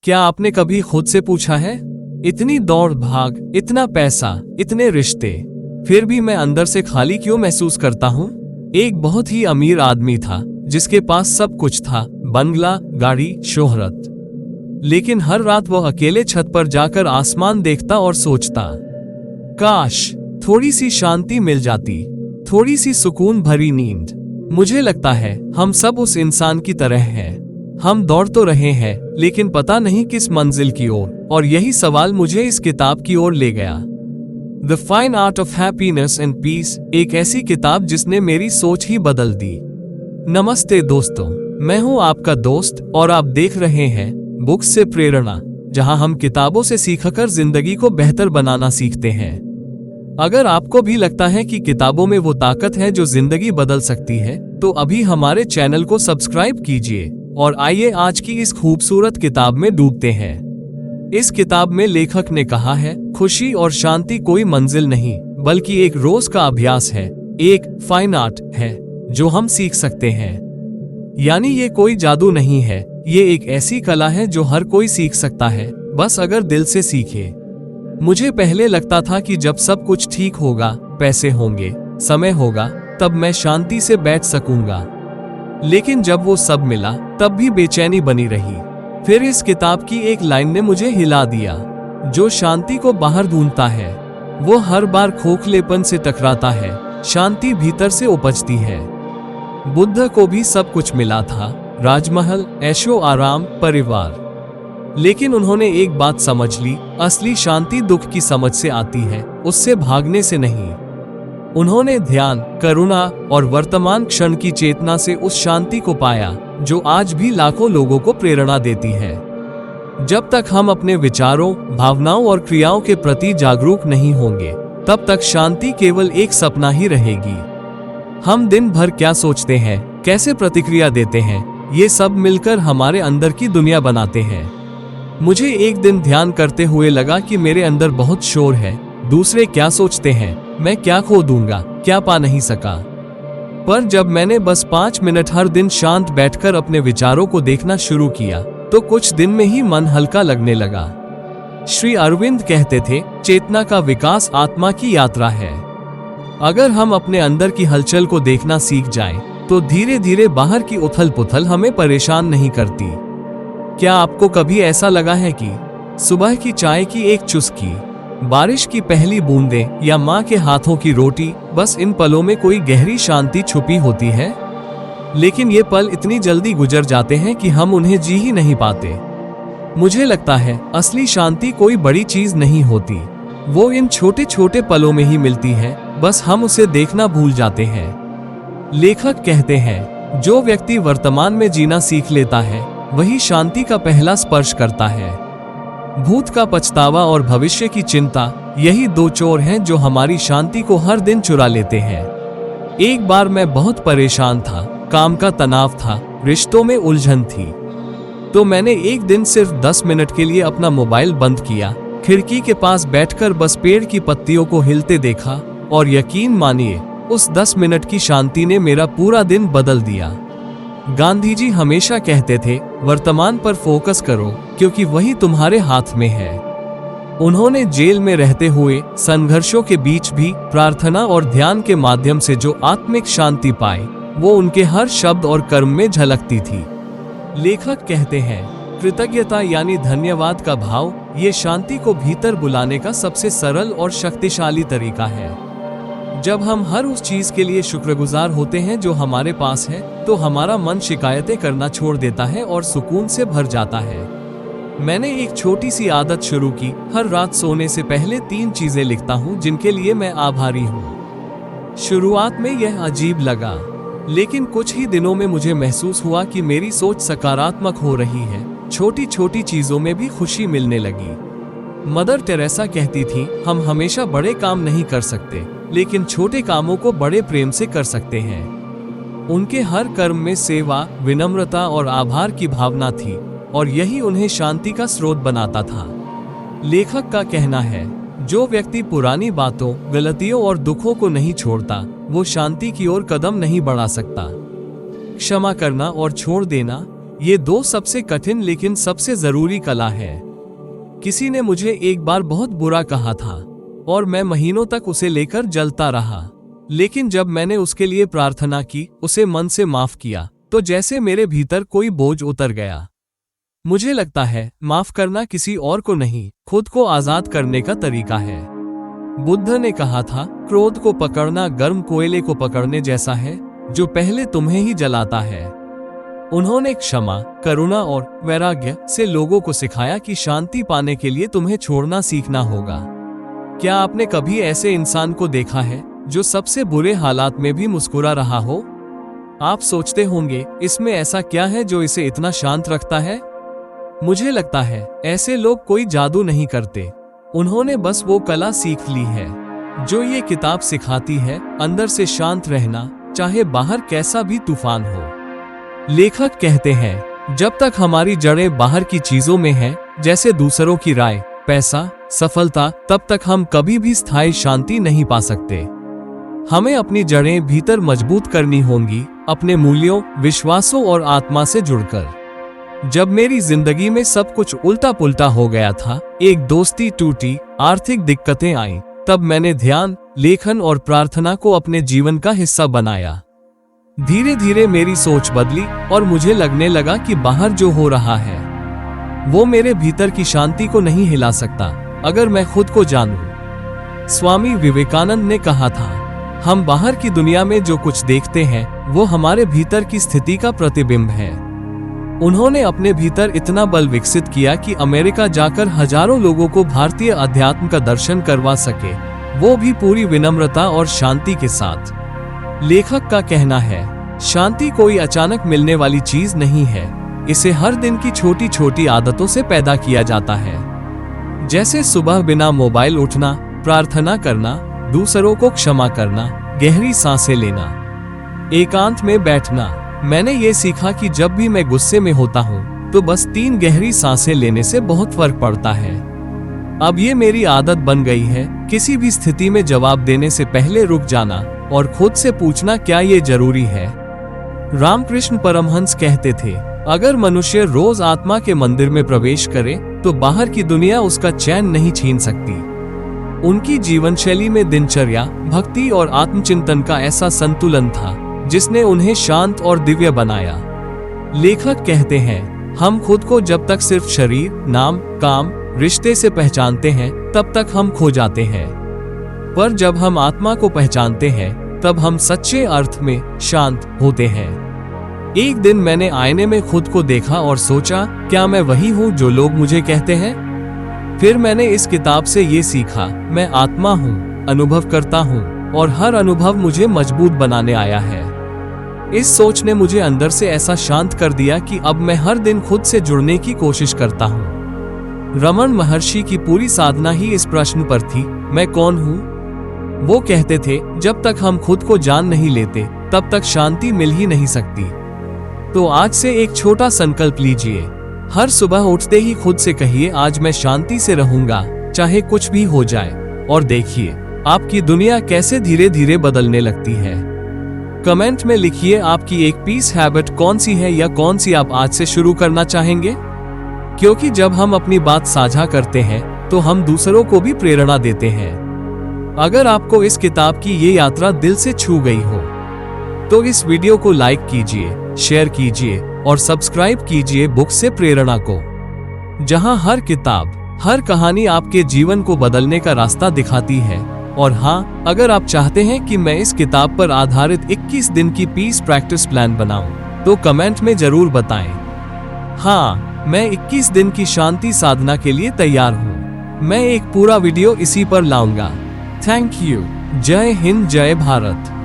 क्या आपने कभी खुद से पूछा है, इतनी दौड़ भाग, इतना पैसा, इतने रिश्ते, फिर भी मैं अंदर से खाली क्यों महसूस करता हूँ? एक बहुत ही अमीर आदमी था जिसके पास सब कुछ था, बंगला, गाड़ी, शोहरत। लेकिन हर रात वह अकेले छत पर जाकर आसमान देखता और सोचता, काश थोड़ी सी शांति मिल जाती, थोड़ी सी सुकून भरी नींद। मुझे लगता है हम सब उस इंसान की तरह हैं। हम दौड़ तो रहे हैं लेकिन पता नहीं किस मंजिल की ओर, और यही सवाल मुझे इस किताब की ओर ले गया। The fine art of happiness and peace, एक ऐसी किताब जिसने मेरी सोच ही बदल दी। नमस्ते दोस्तों, मैं हूं आपका दोस्त और आप देख रहे हैं बुक्स से प्रेरणा, जहां हम किताबों से सीखकर जिंदगी को बेहतर बनाना सीखते हैं। अगर आपको भी लगता है कि किताबों में वो ताकत है जो जिंदगी बदल सकती है, तो अभी हमारे चैनल को सब्सक्राइब कीजिए और आइए आज की इस खूबसूरत किताब में डूबते हैं। इस किताब में लेखक ने कहा है, खुशी और शांति कोई मंजिल नहीं बल्कि एक रोज का अभ्यास है, एक फाइन आर्ट है जो हम सीख सकते हैं। यानी ये कोई जादू नहीं है, ये एक ऐसी कला है जो हर कोई सीख सकता है, बस अगर दिल से सीखे। मुझे पहले लगता था कि जब सब कुछ ठीक होगा, पैसे होंगे, समय होगा, तब मैं शांति से बैठ सकूंगा। लेकिन जब वो सब मिला तब भी बेचैनी बनी रही। फिर इस किताब की एक लाइन ने मुझे हिला दिया, जो शांति को बाहर ढूंढता है वो हर बार खोखलेपन से टकराता है, शांति भीतर से उपजती है। बुद्ध को भी सब कुछ मिला था, राजमहल, ऐशो आराम, परिवार। लेकिन उन्होंने एक बात समझ ली, असली शांति दुख की समझ से आती है, उससे भागने से नहीं। उन्होंने ध्यान, करुणा और वर्तमान क्षण की चेतना से उस शांति को पाया जो आज भी लाखों लोगों को प्रेरणा देती है। जब तक हम अपने विचारों, भावनाओं और क्रियाओं के प्रति जागरूक नहीं होंगे, तब तक शांति केवल एक सपना ही रहेगी। हम दिन भर क्या सोचते हैं, कैसे प्रतिक्रिया देते हैं, ये सब मिलकर हमारे अंदर की दुनिया बनाते हैं। मुझे एक दिन ध्यान करते हुए लगा कि मेरे अंदर बहुत शोर है, दूसरे क्या सोचते हैं, मैं क्या खो दूंगा, क्या पा नहीं सका। पर जब मैंने बस 5 मिनट हर दिन शांत बैठकर अपने विचारों को देखना शुरू किया, तो कुछ दिन में ही मन हल्का लगने लगा। श्री अरविंद कहते थे, चेतना का विकास आत्मा की यात्रा है। अगर हम अपने अंदर की हलचल को देखना सीख जाएं, तो धीरे धीरे बाहर की उथल पुथल हमें परेशान नहीं करती। क्या आपको कभी ऐसा लगा है कि सुबह की चाय की एक चुस्की, बारिश की पहली बूंदें या माँ के हाथों की रोटी, बस इन पलों में कोई गहरी शांति छुपी होती है? लेकिन ये पल इतनी जल्दी गुजर जाते हैं कि हम उन्हें जी ही नहीं पाते। मुझे लगता है असली शांति कोई बड़ी चीज नहीं होती, वो इन छोटे छोटे पलों में ही मिलती है, बस हम उसे देखना भूल जाते हैं। लेखक कहते हैं, जो व्यक्ति वर्तमान में जीना सीख लेता है वही शांति का पहला स्पर्श करता है। भूत का पछतावा और भविष्य की चिंता, यही दो चोर हैं जो हमारी शांति को हर दिन चुरा लेते हैं। एक बार मैं बहुत परेशान था, काम का तनाव था, रिश्तों में उलझन थी। तो मैंने एक दिन सिर्फ 10 मिनट के लिए अपना मोबाइल बंद किया, खिड़की के पास बैठकर बस पेड़ की पत्तियों को हिलते देखा, और यकीन मानिए उस 10 मिनट की शांति ने मेरा पूरा दिन बदल दिया। गांधी जी हमेशा कहते थे, वर्तमान पर फोकस करो क्योंकि वही तुम्हारे हाथ में है। उन्होंने जेल में रहते हुए संघर्षों के बीच भी प्रार्थना और ध्यान के माध्यम से जो आत्मिक शांति पाई, वो उनके हर शब्द और कर्म में झलकती थी। लेखक कहते हैं, कृतज्ञता यानी धन्यवाद का भाव, ये शांति को भीतर बुलाने का सबसे सरल और शक्तिशाली तरीका है। जब हम हर उस चीज के लिए शुक्रगुजार होते हैं जो हमारे पास है, तो हमारा मन शिकायतें करना छोड़ देता है और सुकून से भर जाता है। मैंने एक छोटी सी आदत शुरू की, हर रात सोने से पहले 3 चीजें लिखता हूँ जिनके लिए मैं आभारी हूँ। शुरुआत में यह अजीब लगा, लेकिन कुछ ही दिनों में मुझे महसूस हुआ कि मेरी सोच सकारात्मक हो रही है, छोटी छोटी चीजों में भी खुशी मिलने लगी। मदर टेरेसा कहती थी, हम हमेशा बड़े काम नहीं कर सकते, लेकिन छोटे कामों को बड़े प्रेम से कर सकते हैं। उनके हर कर्म में सेवा, विनम्रता और आभार की भावना थी, और यही उन्हें शांति का स्रोत बनाता था। लेखक का कहना है, जो व्यक्ति पुरानी बातों, गलतियों और दुखों को नहीं छोड़ता, वो शांति की ओर कदम नहीं बढ़ा सकता। क्षमा करना और छोड़ देना, ये दो सबसे कठिन लेकिन सबसे जरूरी कला है। किसी ने मुझे एक बार बहुत बुरा कहा था और मैं महीनों तक उसे लेकर जलता रहा, लेकिन जब मैंने उसके लिए प्रार्थना की, उसे मन से माफ किया, तो जैसे मेरे भीतर कोई बोझ उतर गया। मुझे लगता है माफ करना किसी और को नहीं, खुद को आजाद करने का तरीका है। बुद्ध ने कहा था, क्रोध को पकड़ना गर्म कोयले को पकड़ने जैसा है जो पहले तुम्हें ही जलाता है। उन्होंने क्षमा, करुणा और वैराग्य से लोगों को सिखाया कि शांति पाने के लिए तुम्हें छोड़ना सीखना होगा। क्या आपने कभी ऐसे इंसान को देखा है जो सबसे बुरे हालात में भी मुस्कुरा रहा हो? आप सोचते होंगे, इसमें ऐसा क्या है जो इसे इतना शांत रखता है? मुझे लगता है ऐसे लोग कोई जादू नहीं करते, उन्होंने बस वो कला सीख ली है जो ये किताब सिखाती है, अंदर से शांत रहना, चाहे बाहर कैसा भी तूफान हो। लेखक कहते हैं, जब तक हमारी जड़ें बाहर की चीजों में हैं, जैसे दूसरों की राय, पैसा, सफलता, तब तक हम कभी भी स्थायी शांति नहीं पा सकते। हमें अपनी जड़ें भीतर मजबूत करनी होंगी, अपने मूल्यों, विश्वासों और आत्मा से जुड़कर। जब मेरी जिंदगी में सब कुछ उल्टा पुल्टा हो गया था, एक दोस्ती टूटी, आर्थिक दिक्कतें आईं, तब मैंने ध्यान, लेखन और प्रार्थना को अपने जीवन का हिस्सा बनाया। धीरे धीरे मेरी सोच बदली और मुझे लगने लगा कि बाहर जो हो रहा है वो मेरे भीतर की शांति को नहीं हिला सकता अगर मैं खुद को जानूं। स्वामी विवेकानंद ने कहा था, हम बाहर की दुनिया में जो कुछ देखते हैं वो हमारे भीतर की स्थिति का प्रतिबिंब है। उन्होंने अपने भीतर इतना बल विकसित किया कि अमेरिका जाकर हजारों लोगों को भारतीय अध्यात्म का दर्शन करवा सके, वो भी पूरी विनम्रता और शांति के साथ। लेखक का कहना है, शांति कोई अचानक मिलने वाली चीज नहीं है, इसे हर दिन की छोटी छोटी आदतों से पैदा किया जाता है। जैसे सुबह बिना मोबाइल उठना, प्रार्थना करना, दूसरों को क्षमा करना, गहरी सांसें लेना, एकांत में बैठना। मैंने ये सीखा कि जब भी मैं गुस्से में होता हूँ तो बस 3 गहरी सांसें लेने से बहुत फर्क पड़ता है। अब ये मेरी आदत बन गई है, किसी भी स्थिति में जवाब देने से पहले रुक जाना और खुद से पूछना, क्या ये जरूरी है? रामकृष्ण परमहंस कहते थे, अगर मनुष्य रोज आत्मा के मंदिर में प्रवेश करे तो बाहर की दुनिया उसका चैन नहीं छीन सकती। उनकी जीवन शैली में दिनचर्या, भक्ति और आत्मचिंतन का ऐसा संतुलन था जिसने उन्हें शांत और दिव्य बनाया। लेखक कहते हैं, हम खुद को जब तक सिर्फ शरीर, नाम, काम, रिश्ते से पहचानते हैं तब तक हम खो जाते हैं, पर जब हम आत्मा को पहचानते हैं तब हम सच्चे अर्थ में शांत होते हैं। एक दिन मैंने आईने में खुद को देखा और सोचा, क्या मैं वही हूँ जो लोग मुझे कहते हैं? फिर मैंने इस किताब से ये सीखा, मैं आत्मा हूँ, अनुभव करता हूँ और हर अनुभव मुझे मजबूत बनाने आया है। इस सोच ने मुझे अंदर से ऐसा शांत कर दिया कि अब मैं हर दिन खुद से जुड़ने की कोशिश करता हूँ। रमन महर्षि की पूरी साधना ही इस प्रश्न पर थी, मैं कौन हूँ? वो कहते थे, जब तक हम खुद को जान नहीं लेते तब तक शांति मिल ही नहीं सकती। तो आज से एक छोटा संकल्प लीजिए, हर सुबह उठते ही खुद से कहिए, आज मैं शांति से रहूंगा, चाहे कुछ भी हो जाए। और देखिए आपकी दुनिया कैसे धीरे धीरे बदलने लगती है। कमेंट में लिखिए आपकी एक पीस हैबिट कौन सी है या कौन सी आप आज से शुरू करना चाहेंगे, क्योंकि जब हम अपनी बात साझा करते हैं तो हम दूसरों को भी प्रेरणा देते हैं। अगर आपको इस किताब की ये यात्रा दिल से छू गई हो तो इस वीडियो को लाइक कीजिए, शेयर कीजिए और सब्सक्राइब कीजिए बुक से प्रेरणा को, जहां हर किताब, हर कहानी आपके जीवन को बदलने का रास्ता दिखाती है। और हाँ, अगर आप चाहते हैं कि मैं इस किताब पर आधारित 21 दिन की पीस प्रैक्टिस प्लान बनाऊं, तो कमेंट में जरूर बताएं। हाँ, मैं 21 दिन की शांति साधना के लिए तैयार हूँ। मैं एक पूरा वीडियो इसी पर लाऊंगा। Thank you. जय हिंद, जय भारत।